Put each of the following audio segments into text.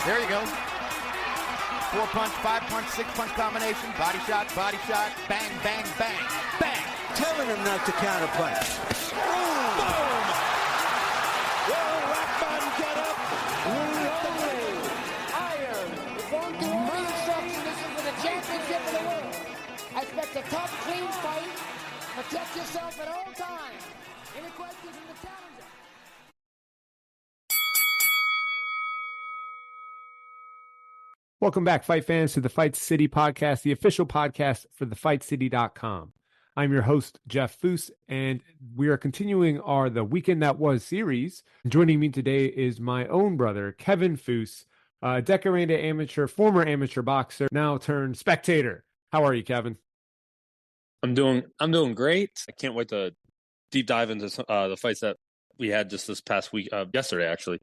There you go. 4-punch, 5-punch, 6-punch combination. Body shot, bang, bang, bang, bang. Telling him not to counterpunch. Boom! Will Rathbun get up? Iron. You're going through all the instructions. This is for the championship of the world. I expect a tough, clean fight. Protect yourself at all times. Any questions from the challenger? Welcome back, fight fans, to the Fight City podcast, the official podcast for thefightcity.com. I'm your host, Jeff Foose, and we are continuing our The Weekend That Was series. Joining me today is my own brother, Kevin Foose, a decorated former amateur boxer, now turned spectator. How are you, Kevin? I'm doing great. I can't wait to deep dive into the fights that we had just this past week, yesterday, actually.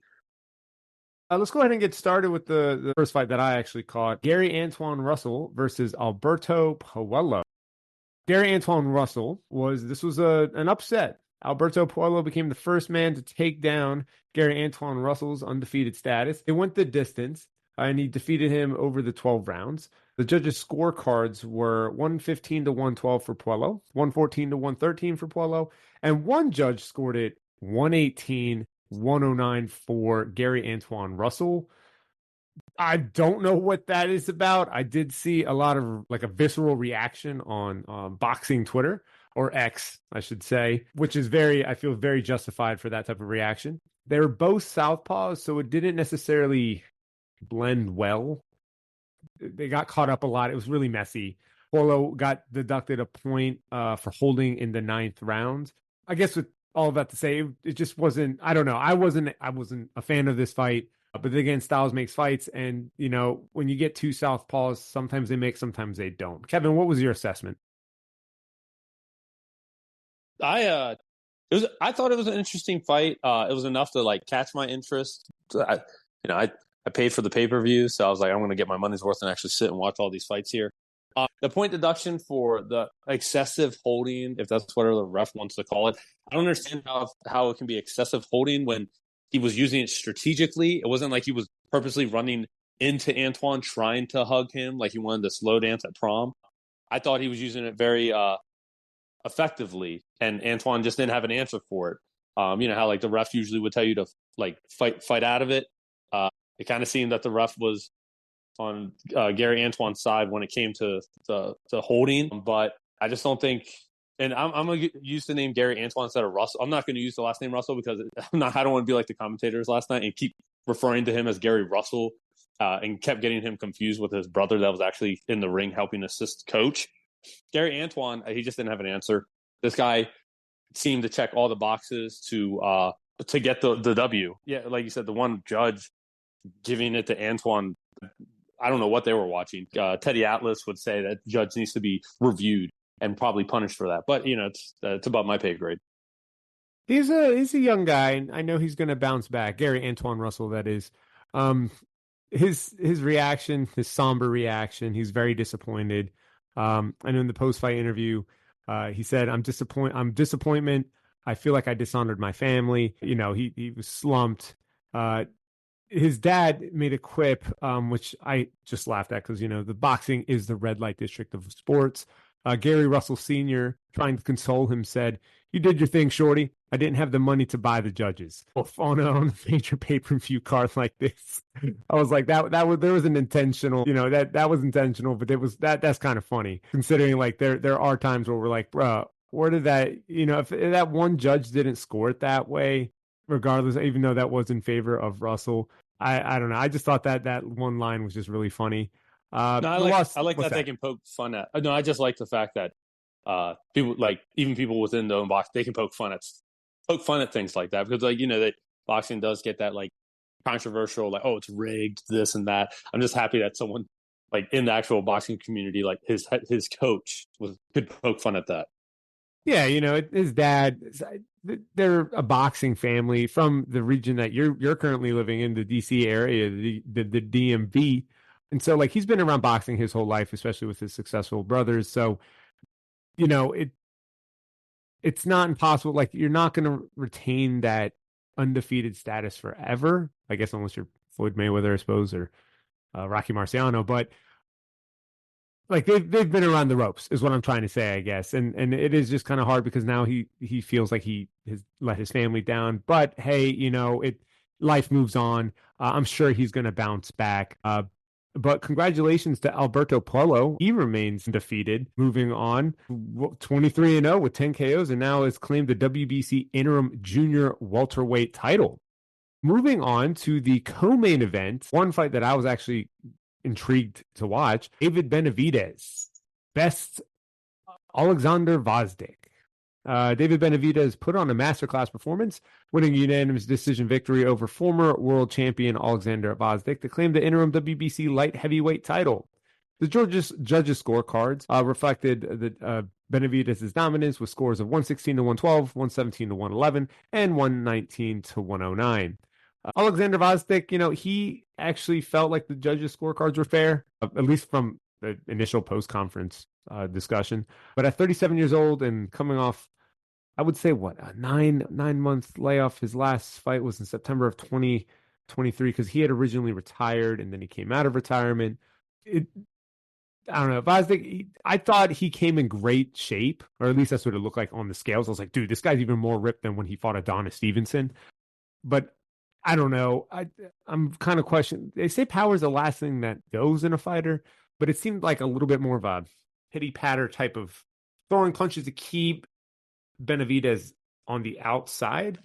Let's go ahead and get started with the first fight that I actually caught. Gary Antoine Russell versus Alberto Puello. Gary Antoine Russell was an upset. Alberto Puello became the first man to take down Gary Antoine Russell's undefeated status. It went the distance, and he defeated him over the 12 rounds. The judges' scorecards were 115 to 112 for Puello, 114 to 113 for Puello, and one judge scored it 118 109 for Gary Antoine Russell. I don't know what that is about. I did see a lot of a visceral reaction on boxing Twitter, or X, I should say, which is I feel very justified for that type of reaction. They were both southpaws, so it didn't necessarily blend well. They got caught up a lot. It was really messy. Puello got deducted a point for holding in the 9th round. I guess with all of that to say, it just wasn't, I don't know. I wasn't a fan of this fight, but then again, styles makes fights. And, when you get two southpaws, sometimes they make, sometimes they don't. Kevin, what was your assessment? I thought it was an interesting fight. It was enough to catch my interest. I paid for the pay-per-view, so I was like, I'm going to get my money's worth and actually sit and watch all these fights here. The point deduction for the excessive holding, if that's whatever the ref wants to call it, I don't understand how it can be excessive holding when he was using it strategically. It wasn't like he was purposely running into Antoine trying to hug him like he wanted to slow dance at prom. I thought he was using it very effectively, and Antoine just didn't have an answer for it. How the ref usually would tell you to fight out of it. It kind of seemed that the ref was on Gary Antoine's side when it came to holding, but I just don't think. And I'm going to use the name Gary Antoine instead of Russell. I'm not going to use the last name Russell because I don't want to be like the commentators last night and keep referring to him as Gary Russell, and kept getting him confused with his brother that was actually in the ring helping assist coach. Gary Antoine, he just didn't have an answer. This guy seemed to check all the boxes to get the W. Yeah, like you said, the one judge giving it to Antoine, I don't know what they were watching. Teddy Atlas would say that judge needs to be reviewed and probably punished for that. But, it's above my pay grade. He's a young guy, and I know he's going to bounce back. Gary Antoine Russell, that is. His reaction, his somber reaction, he's very disappointed. I know in the post-fight interview, he said, I'm disappointment. I feel like I dishonored my family. He was slumped. His dad made a quip, which I just laughed at because, the boxing is the red light district of sports. Gary Russell Sr., trying to console him, said, "You did your thing, shorty. I didn't have the money to buy the judges." On a major pay-per-view card like this, I was like, there was an intentional, that was intentional, but that's kind of funny considering there are times where we're like, bro, where did that, if that one judge didn't score it that way, regardless, even though that was in favor of Russell, I don't know. I just thought that one line was just really funny. I like that they can poke fun at. No, I just like the fact that people, even people within their own box, they can poke fun at things like that because that boxing does get that controversial, oh, it's rigged, this and that. I'm just happy that someone in the actual boxing community, his coach could poke fun at that. Yeah, his dad, they're a boxing family from the region that you're currently living in, the DC area, the DMV. And so he's been around boxing his whole life, especially with his successful brothers. So, it's not impossible. You're not going to retain that undefeated status forever, I guess, unless you're Floyd Mayweather, I suppose, or Rocky Marciano. But like they've been around the ropes, is what I'm trying to say, I guess. And it is just kind of hard because now he feels like he has let his family down. But hey, life moves on. I'm sure he's going to bounce back. But congratulations to Alberto Puello. He remains undefeated, moving on 23-0 with 10 KOs, and now has claimed the WBC interim junior welterweight title. Moving on to the co-main event, one fight that I was actually intrigued to watch, David Benavidez, best Oleksandr Gvozdyk. David Benavidez put on a masterclass performance, winning a unanimous decision victory over former world champion Oleksandr Gvozdyk to claim the interim WBC light heavyweight title. The judges' scorecards reflected the Benavidez' dominance with scores of 116 to 112, 117 to 111, and 119 to 109. Oleksandr Gvozdyk, he actually felt like the judges' scorecards were fair, at least from the initial post-conference discussion. But at 37 years old and coming off, I would say, a 9-month layoff. His last fight was in September of 2023 because he had originally retired and then he came out of retirement. I don't know. Gvozdyk, I thought he came in great shape, or at least that's what it looked like on the scales. I was like, dude, this guy's even more ripped than when he fought Adonis Stevenson. But I don't know. I'm kind of questioning. They say power is the last thing that goes in a fighter, but it seemed like a little bit more of a hitty-patter type of throwing punches to keep Benavidez on the outside.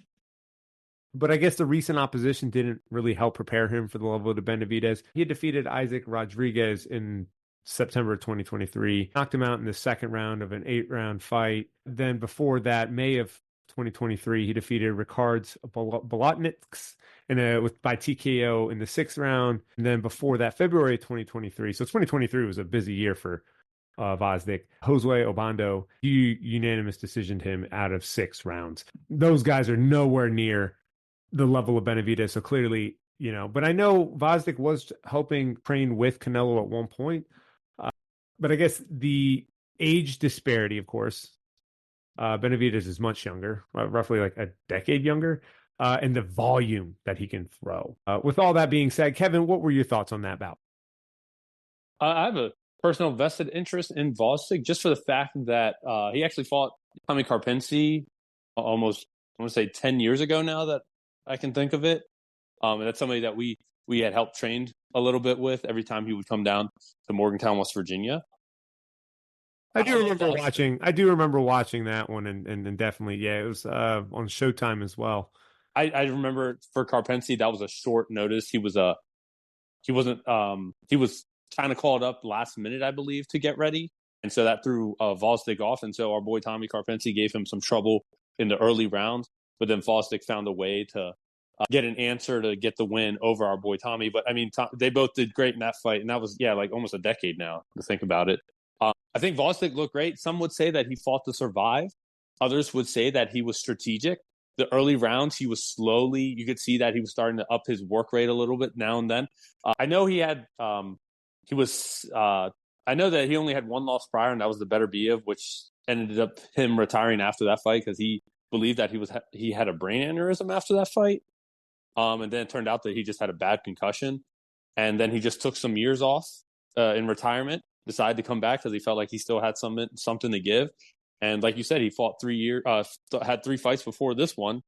But I guess the recent opposition didn't really help prepare him for the level of Benavidez. He had defeated Isaac Rodriguez in September 2023, knocked him out in the second round of an 8-round fight. Then before that, May of 2023, he defeated Ricards Bolotniks by TKO in the 6th round. And then before that, February 2023. So 2023 was a busy year for Gvozdyk. Josue Obando, he unanimous decisioned him out of 6 rounds. Those guys are nowhere near the level of Benavidez. So clearly, but I know Gvozdyk was helping train with Canelo at one point. But I guess the age disparity, of course, Benavidez is much younger, roughly like a decade younger, and the volume that he can throw. With all that being said, Kevin, what were your thoughts on that bout? I have a personal vested interest in Gvozdyk just for the fact that he actually fought Tommy Karpency almost, I want to say 10 years ago now that I can think of it. And that's somebody that we had helped train a little bit with every time he would come down to Morgantown, West Virginia. I do remember watching that one, and definitely, it was on Showtime as well. I remember for Karpency, that was a short notice. He was kind of called up last minute, I believe, to get ready, and so that threw Gvozdyk off. And so our boy Tommy Karpency gave him some trouble in the early rounds, but then Gvozdyk found a way to get an answer to get the win over our boy Tommy. But I mean, they both did great in that fight, and that was like almost a decade now to think about it. I think Gvozdyk looked great. Some would say that he fought to survive. Others would say that he was strategic. The early rounds, he was you could see that he was starting to up his work rate a little bit now and then. I know I know that he only had one loss prior, and that was the Beterbiev, which ended up him retiring after that fight because he believed that he had a brain aneurysm after that fight. And then it turned out that he just had a bad concussion. And then he just took some years off in retirement, decided to come back because he felt like he still had something to give. And like you said, he fought 3 years, had 3 fights before this one.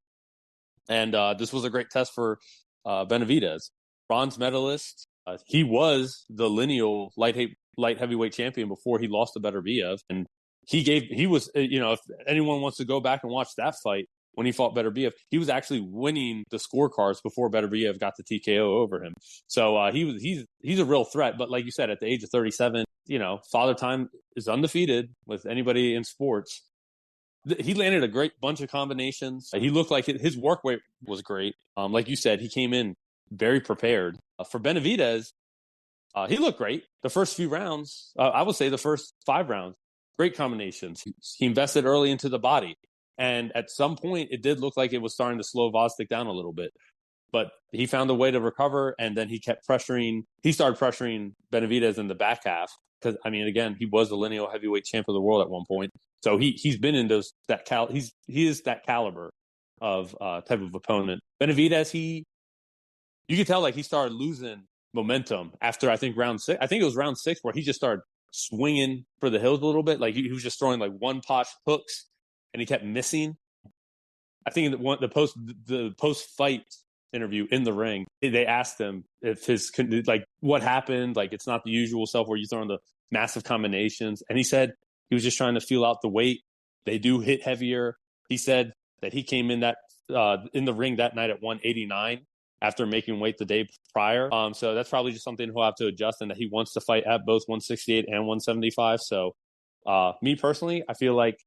And this was a great test for Benavidez. Bronze medalist. He was the lineal light heavyweight champion before he lost to Beterbiev. And he was, if anyone wants to go back and watch that fight, when he fought Beterbiev, he was actually winning the scorecards before Beterbiev got the TKO over him. So he's a real threat. But like you said, at the age of 37, Father Time is undefeated with anybody in sports. He landed a great bunch of combinations. He looked like his work rate was great. Like you said, he came in very prepared. For Benavidez, he looked great. The first few rounds, I would say the first 5 rounds, great combinations. He invested early into the body. And at some point, it did look like it was starting to slow Gvozdyk down a little bit. But he found a way to recover, and then he kept pressuring. He started pressuring Benavidez in the back half because, I mean, again, he was the lineal heavyweight champ of the world at one point. So he's been in he is that caliber of type of opponent. Benavidez, you could tell like he started losing momentum after I think round 6. I think it was round 6 where he just started swinging for the hills a little bit. Like he was just throwing like one pot hooks and he kept missing. I think the post fight interview in the ring, they asked him if like what happened. Like it's not the usual stuff where you throw in the massive combinations. And he said he was just trying to feel out the weight. They do hit heavier. He said that he came in the ring that night at 189 after making weight the day prior. So that's probably just something he'll have to adjust, and that he wants to fight at both 168 and 175. So me personally, I feel like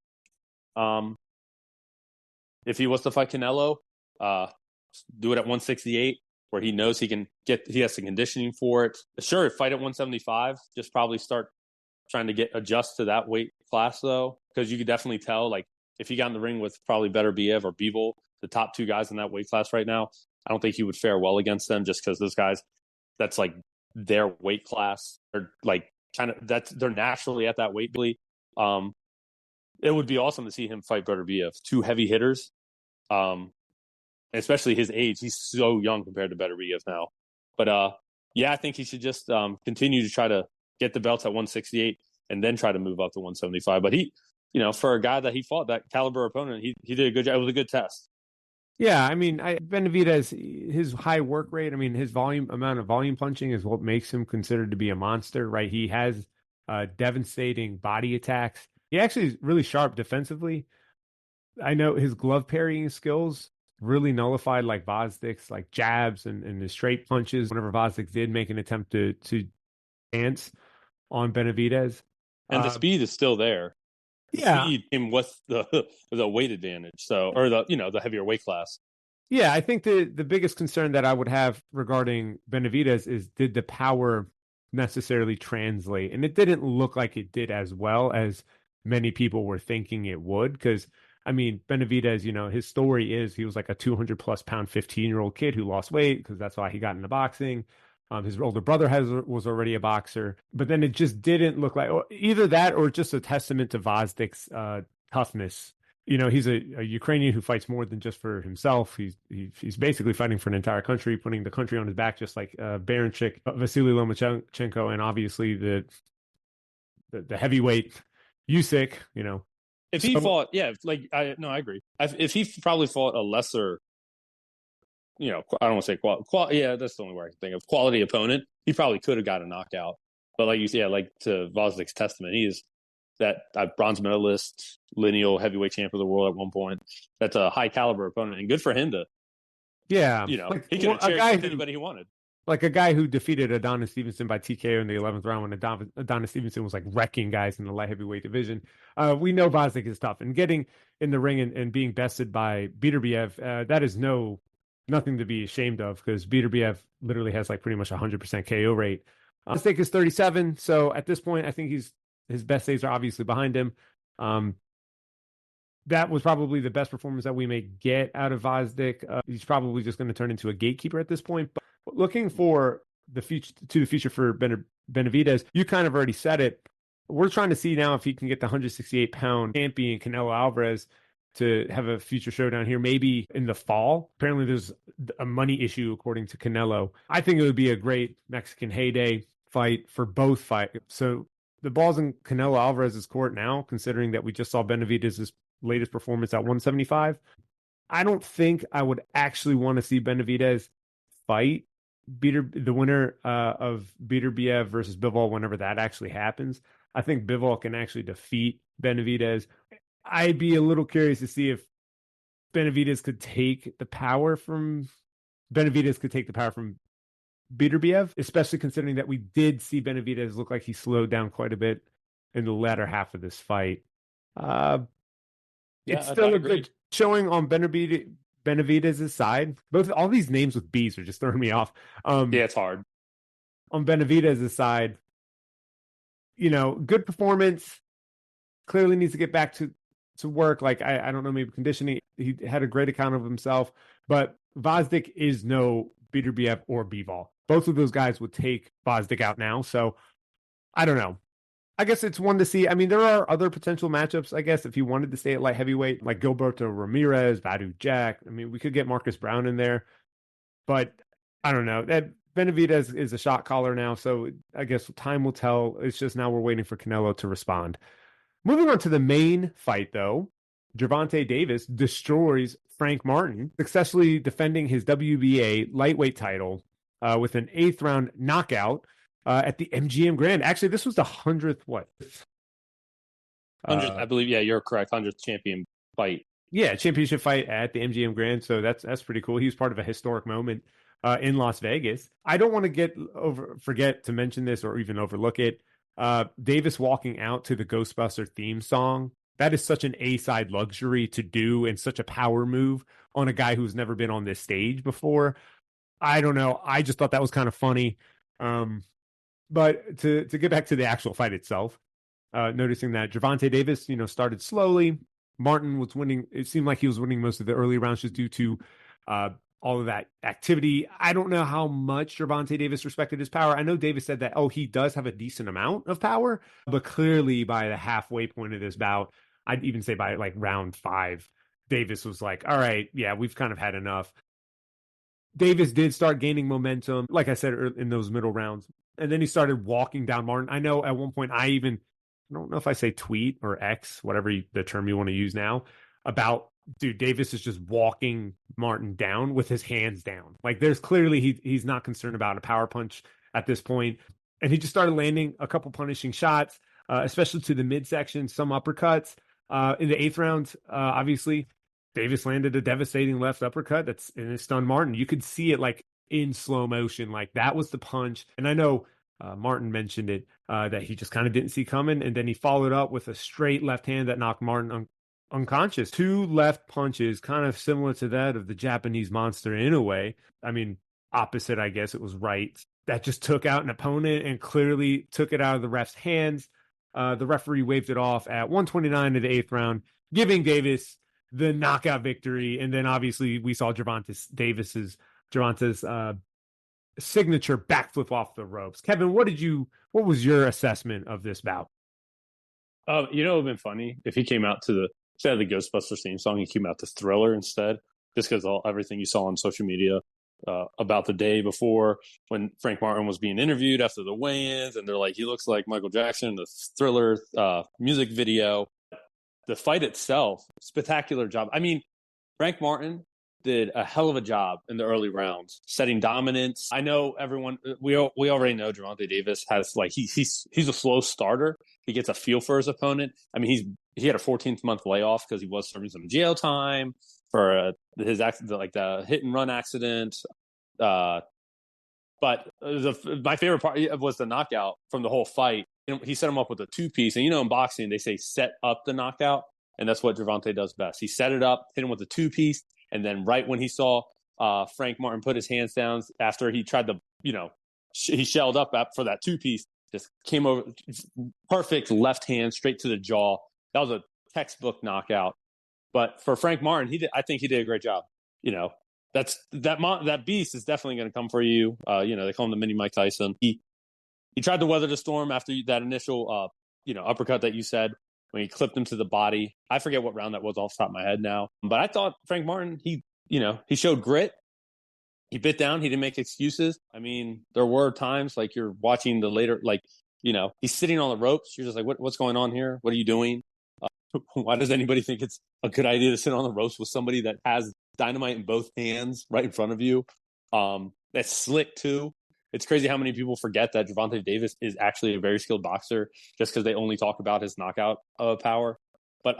if he was to fight Canelo, do it at 168 where he knows he has the conditioning for it. Sure, fight at 175, just probably start trying to adjust to that weight class though, because you could definitely tell like if he got in the ring with probably Beterbiev or Bivol, the top 2 guys in that weight class right now, I don't think he would fare well against them just because those guys, that's like their weight class. They're like they're naturally at that weight. It would be awesome to see him fight Beterbiev, 2 heavy hitters. Especially his age. He's so young compared to Beterbiev now. But yeah, I think he should just continue to try to get the belts at 168 and then try to move up to 175. But he, for a guy that he fought, that caliber opponent, he did a good job. It was a good test. Yeah, I mean, Benavidez, his high work rate, I mean, his amount of volume punching is what makes him considered to be a monster, right? He has devastating body attacks. He actually is really sharp defensively. I know his glove parrying skills really nullified like Gvozdyk's like jabs and his straight punches whenever Gvozdyk did make an attempt to dance on Benavidez. And the speed is still there. Speed came with the weight advantage, or the heavier weight class. Yeah, I think the biggest concern that I would have regarding Benavidez is, did the power necessarily translate? And it didn't look like it did as well as many people were thinking it would, because I mean, Benavidez, his story is he was like a 200 plus pound 15-year-old kid who lost weight because that's why he got into boxing. His older brother was already a boxer, but then it just didn't look like either that or just a testament to Gvozdyk's toughness. He's a Ukrainian who fights more than just for himself. He's basically fighting for an entire country, putting the country on his back, just like Baranchik, Vasily Lomachenko, and obviously the heavyweight Usyk. If he fought, I agree. If he probably fought a lesser, I don't want to say quality. Yeah, that's the only way I can think of quality opponent. He probably could have got a knockout. But like you said, like to Gvozdyk's testament, he is that bronze medalist, lineal heavyweight champ of the world at one point. That's a high caliber opponent, and good for him to. Yeah, he could have cheered anybody he wanted. Like a guy who defeated Adonis Stevenson by TKO in the 11th round when Adonis Stevenson was like wrecking guys in the light heavyweight division. We know Gvozdyk is tough, and getting in the ring and being bested by Beterbiev, that is nothing to be ashamed of, because Beterbiev literally has like pretty much 100% KO rate. Gvozdyk is 37, so at this point, I think his best days are obviously behind him. That was probably the best performance that we may get out of Gvozdyk. He's probably just going to turn into a gatekeeper at this point. But looking for the future for Benavidez, you kind of already said it. We're trying to see now if he can get the 168-pound champion Canelo Alvarez to have a future showdown here, maybe in the fall. Apparently, there's a money issue according to Canelo. I think it would be a great Mexican heyday fight for both fights. So the ball's in Canelo Alvarez's court now, considering that we just saw Benavidez's latest performance at 175. I don't think I would actually want to see Benavidez fight the winner of Beterbiev versus Bivol whenever that actually happens. I think Bivol can actually defeat Benavidez. I'd be a little curious to see if Benavidez could take the power from Beterbiev, especially considering that we did see Benavidez look like he slowed down quite a bit in the latter half of this fight. It's still a good showing on Benavidez's side. All these names with B's are just throwing me off. It's hard. On Benavidez's side, good performance. Clearly needs to get back to work. Like, I don't know, maybe conditioning. He had a great account of himself, but Gvozdyk is no Beterbiev or Bivol. Both of those guys would take Gvozdyk out now. So I don't know. I guess it's one to see. I mean, there are other potential matchups, I guess, if he wanted to stay at light heavyweight, like Gilberto Ramirez, Badu Jack. I mean, we could get Marcus Brown in there. But I don't know. That Benavidez is a shot caller now, so I guess time will tell. It's just now we're waiting for Canelo to respond. Moving on to the main fight, though, Gervonta Davis destroys Frank Martin, successfully defending his WBA lightweight title with an 8th round knockout at the MGM Grand. Actually, this was the 100th, what? 100th, I believe. Yeah, you're correct. 100th champion fight. Yeah, championship fight at the MGM Grand. So that's pretty cool. He was part of a historic moment in Las Vegas. I don't want to forget to mention this or even overlook it. Davis walking out to the Ghostbuster theme song. That is such an A-side luxury to do and such a power move on a guy who's never been on this stage before. I don't know. I just thought that was kind of funny. But to get back to the actual fight itself, noticing that Gervonta Davis, started slowly. Martin was winning. It seemed like he was winning most of the early rounds just due to all of that activity. I don't know how much Gervonta Davis respected his power. I know Davis said that, he does have a decent amount of power, but clearly by the halfway point of this bout, I'd even say by like round 5, Davis was like, all right, yeah, we've kind of had enough. Davis did start gaining momentum, like I said, in those middle rounds. And then he started walking down Martin. I know at one point I don't know if I say tweet or X, whatever the term you want to use now, about, dude, Davis is just walking Martin down with his hands down. Like there's clearly he's not concerned about a power punch at this point. And he just started landing a couple punishing shots, especially to the midsection, some uppercuts. In the 8th round, obviously, Davis landed a devastating left uppercut and it stunned Martin. You could see it like in slow motion. Like that was the punch. And I know Martin mentioned it, that he just kind of didn't see coming. And then he followed up with a straight left hand that knocked Martin unconscious. 2 left punches, kind of similar to that of the Japanese monster in a way. I mean, opposite, I guess it was right. That just took out an opponent and clearly took it out of the ref's hands. The referee waved it off at 129 of the 8th round, giving Davis the knockout victory. And then obviously we saw Gervonta's signature backflip off the ropes. Kevin, what was your assessment of this bout? It would have been funny if he came out to instead of the Ghostbusters theme song, he came out to Thriller instead, just because everything you saw on social media about the day before when Frank Martin was being interviewed after the weigh-ins, and they're like, he looks like Michael Jackson in the Thriller music video. The fight itself, spectacular job. I mean, Frank Martin did a hell of a job in the early rounds, setting dominance. I know everyone, we already know Gervonta Davis has he's a slow starter. He gets a feel for his opponent. I mean, he had a 14th month layoff because he was serving some jail time for his accident, the hit and run accident. But my favorite part was the knockout from the whole fight. He set him up with a 2-piece, and in boxing they say set up the knockout, and that's what Gervonta does best. He set it up, hit him with a 2-piece, and then right when he saw Frank Martin put his hands down after he tried to, he shelled up for that 2-piece, just came over, perfect left hand straight to the jaw. That was a textbook knockout. But for Frank Martin, I think he did a great job. That beast is definitely going to come for you. They call him the mini Mike Tyson. He tried to weather the storm after that initial, uppercut that you said when he clipped him to the body. I forget what round that was off the top of my head now. But I thought Frank Martin, he showed grit. He bit down. He didn't make excuses. I mean, there were times like you're watching the later, he's sitting on the ropes. You're just like, what's going on here? What are you doing? Why does anybody think it's a good idea to sit on the ropes with somebody that has dynamite in both hands right in front of you? That's slick too. It's crazy how many people forget that Gervonta Davis is actually a very skilled boxer just because they only talk about his knockout power. But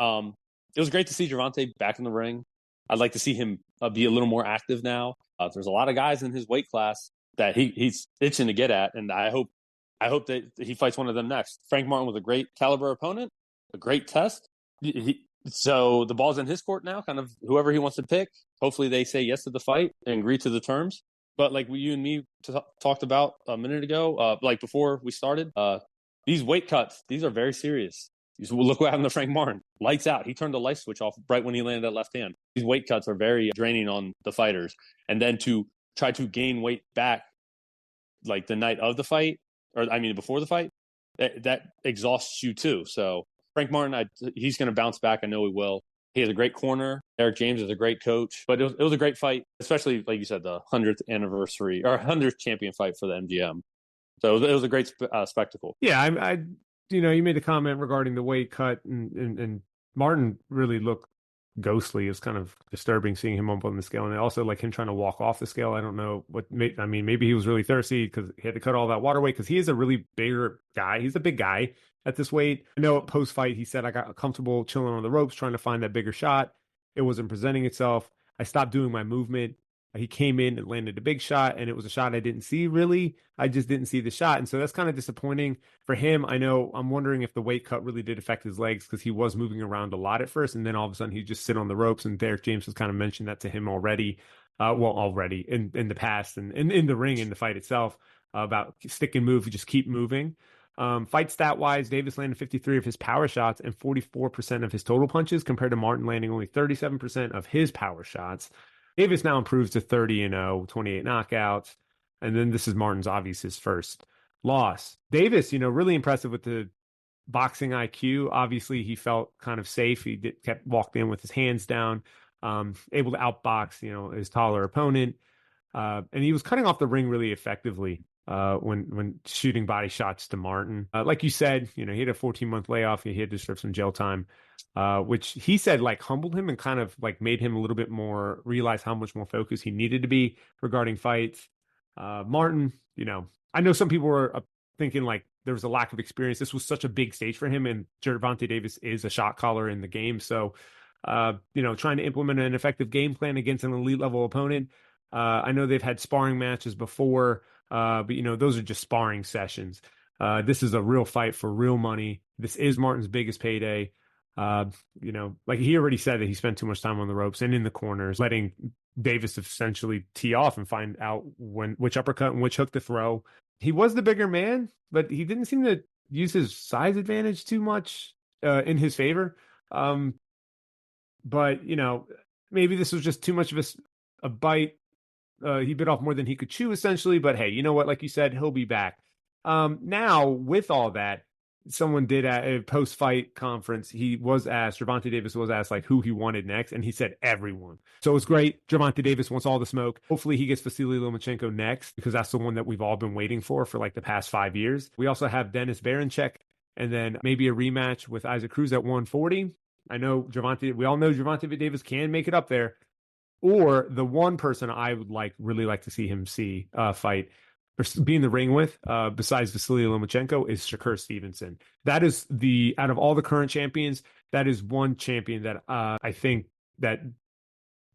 it was great to see Gervonta back in the ring. I'd like to see him be a little more active now. There's a lot of guys in his weight class that he's itching to get at, and I hope that he fights one of them next. Frank Martin was a great caliber opponent, a great test. So the ball's in his court now, kind of whoever he wants to pick. Hopefully they say yes to the fight and agree to the terms. But like you and me talked about a minute ago, before we started, these weight cuts, these are very serious. Look what happened to Frank Martin. Lights out. He turned the light switch off right when he landed that left hand. These weight cuts are very draining on the fighters. And then to try to gain weight back like the night of the fight, before the fight, that exhausts you too. So Frank Martin, he's going to bounce back. I know he will. He has a great corner. Eric James is a great coach. But it was a great fight, especially, like you said, the 100th anniversary or 100th champion fight for the MGM. So it was a great spectacle. Yeah, I you made a comment regarding the weight cut, and Martin really looked ghostly. It's kind of disturbing seeing him up on the scale, and also like him trying to walk off the scale. I don't know maybe he was really thirsty because he had to cut all that water weight, because he is a really bigger guy. He's a big guy at this weight. I know post fight he said, I got comfortable chilling on the ropes trying to find that bigger shot. It wasn't presenting itself. I stopped doing my movement. He came in and landed a big shot, and it was a shot I didn't see, really. I just didn't see the shot. And so that's kind of disappointing for him. I'm wondering if the weight cut really did affect his legs, because he was moving around a lot at first, and then all of a sudden he just sit on the ropes. And Derek James has kind of mentioned that to him already. Already in the past and in the ring, in the fight itself, about stick and move. You just keep moving. Fight stat wise, Davis landed 53 of his power shots and 44% of his total punches, compared to Martin landing only 37% of his power shots. Davis now improves to 30-0, 28 knockouts. And then this is Martin's his first loss. Davis, really impressive with the boxing IQ. Obviously, he felt kind of safe. He kept walked in with his hands down, able to outbox, his taller opponent. And he was cutting off the ring really effectively when shooting body shots to Martin. Like you said, he had a 14-month layoff. He had to serve some jail time, which he said like humbled him and kind of like made him a little bit more realize how much more focused he needed to be regarding fights. Martin, I know some people were thinking like there was a lack of experience. This was such a big stage for him, and Gervonta Davis is a shot caller in the game. So, trying to implement an effective game plan against an elite level opponent. I know they've had sparring matches before, but those are just sparring sessions. This is a real fight for real money. This is Martin's biggest payday. Like he already said that he spent too much time on the ropes and in the corners, letting Davis essentially tee off and find out which uppercut and which hook to throw. He was the bigger man, but he didn't seem to use his size advantage too much in his favor. But maybe this was just too much of a bite. He bit off more than he could chew, essentially. But hey, you know what? Like you said, he'll be back. Now, with all that, someone did at a post-fight conference, Gervonta Davis was asked like who he wanted next, and he said everyone. So it's great. Gervonta Davis wants all the smoke. Hopefully he gets Vasily Lomachenko next, because that's the one that we've all been waiting for like the past 5 years. We also have Dennis Berinchyk, and then maybe a rematch with Isaac Cruz at 140. We all know Gervonta Davis can make it up there. Or the one person I would really like to see him fight or be in the ring with, besides Vasily Lomachenko, is Shakur Stevenson. That is out of all the current champions, that is one champion that I think that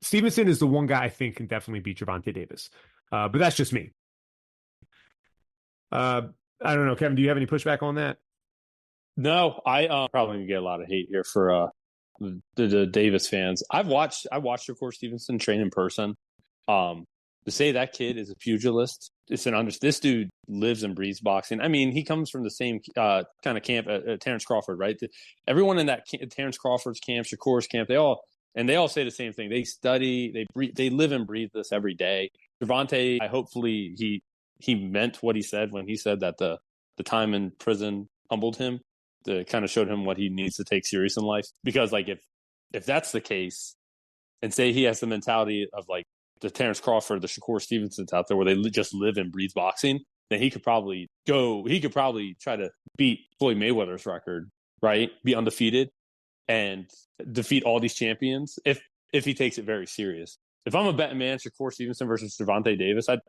Stevenson is the one guy I think can definitely beat Gervonta Davis. But that's just me. I don't know, Kevin, do you have any pushback on that? No, I probably gonna get a lot of hate here for the Davis fans. I've watched Shakur Stevenson train in person. To say that kid is a pugilist, this dude lives and breathes boxing. I mean, he comes from the same kind of camp at Terrence Crawford, right? Everyone in that Terrence Crawford's camp, Shakur's camp, they all say the same thing. They study, they live and breathe this every day. Gervonta, hopefully he meant what he said when he said that the time in prison humbled him. To kind of showed him what he needs to take serious in life. Because like if that's the case, and say he has the mentality of like the Terrence Crawford, the Shakur Stevensons out there, where they just live and breathe boxing, then he could probably try to beat Floyd Mayweather's record, right? Be undefeated and defeat all these champions if he takes it very serious. If I'm a betting man, Shakur Stevenson versus Gervonta Davis, I'd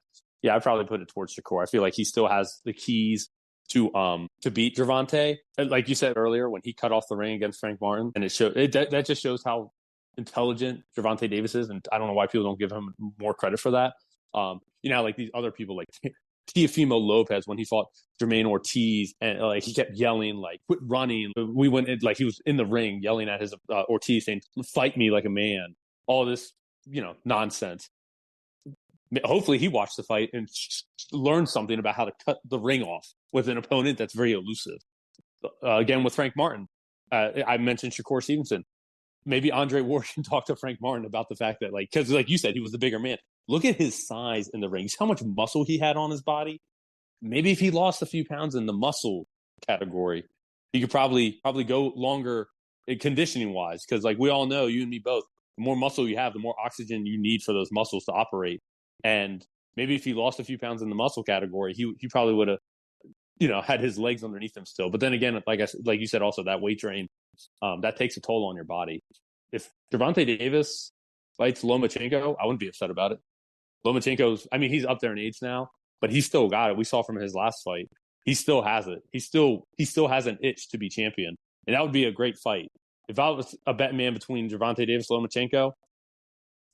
probably put it towards Shakur. I feel like he still has the keys to beat Gervonta. Like you said earlier, when he cut off the ring against Frank Martin, and that just shows how intelligent Gervonta Davis is, and I don't know why people don't give him more credit for that. Like these other people like Teofimo Lopez, when he fought Jermaine Ortiz, and like he kept yelling like quit running. We went in, like he was in the ring yelling at his Ortiz saying fight me like a man. All this nonsense. Hopefully he watched the fight and learned something about how to cut the ring off with an opponent that's very elusive. Again, with Frank Martin, I mentioned Shakur Stevenson. Maybe Andre Ward can talk to Frank Martin about the fact that, because like you said, he was the bigger man. Look at his size in the ring. See how much muscle he had on his body. Maybe if he lost a few pounds in the muscle category, he could probably go longer conditioning wise, because like we all know, you and me both, the more muscle you have, the more oxygen you need for those muscles to operate. And maybe if he lost a few pounds in the muscle category, he probably would have, had his legs underneath him still. But then again, like you said, also that weight drain, that takes a toll on your body. If Gervonta Davis fights Lomachenko, I wouldn't be upset about it. Lomachenko's, he's up there in age now, but he's still got it. We saw from his last fight, he still has it. He still has an itch to be champion, and that would be a great fight. If I was a bet man between Gervonta Davis and Lomachenko,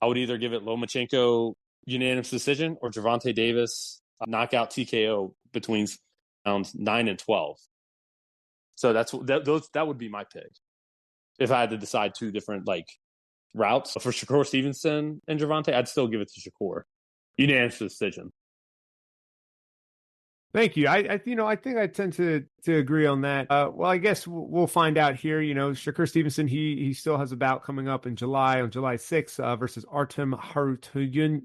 I would either give it Lomachenko unanimous decision or Gervonta Davis knockout TKO between rounds 9 and 12. So that would be my pick if I had to decide two different routes. For Shakur Stevenson and Gervonta, I'd still give it to Shakur. Unanimous decision. Thank you. I think I tend to agree on that. Well, I guess we'll find out here. Shakur Stevenson, he still has a bout coming up in July, on July 6th, versus Artem Harutyunyan.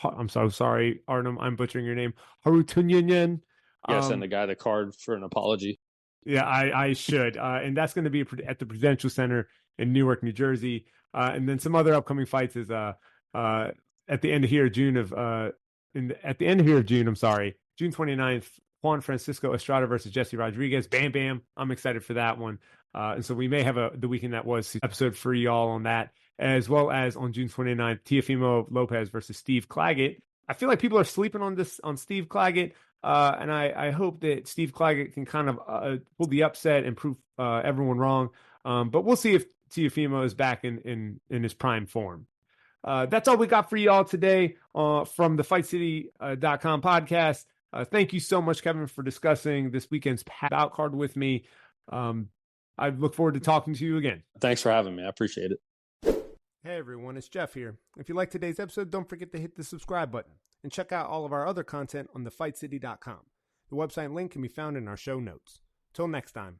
I'm so sorry, Artem, I'm butchering your name. Harutyunyan. Yeah, send the guy the card for an apology. Yeah, I should. And that's going to be at the Prudential Center in Newark, New Jersey. And then some other upcoming fights is at the end of here, June 29th, Juan Francisco Estrada versus Jesse Rodriguez. Bam, bam. I'm excited for that one. And so we may have the weekend that was episode for y'all on that, as well as on June 29th, Teofimo Lopez versus Steve Claggett. I feel like people are sleeping on Steve Claggett. And I hope that Steve Claggett can kind of pull the upset and prove everyone wrong. But we'll see if Teofimo is back in his prime form. That's all we got for y'all today from the FightCity.com podcast. Thank you so much, Kevin, for discussing this weekend's bout card with me. I look forward to talking to you again. Thanks for having me. I appreciate it. Hey, everyone. It's Jeff here. If you like today's episode, don't forget to hit the subscribe button and check out all of our other content on thefightcity.com. The website link can be found in our show notes. Till next time.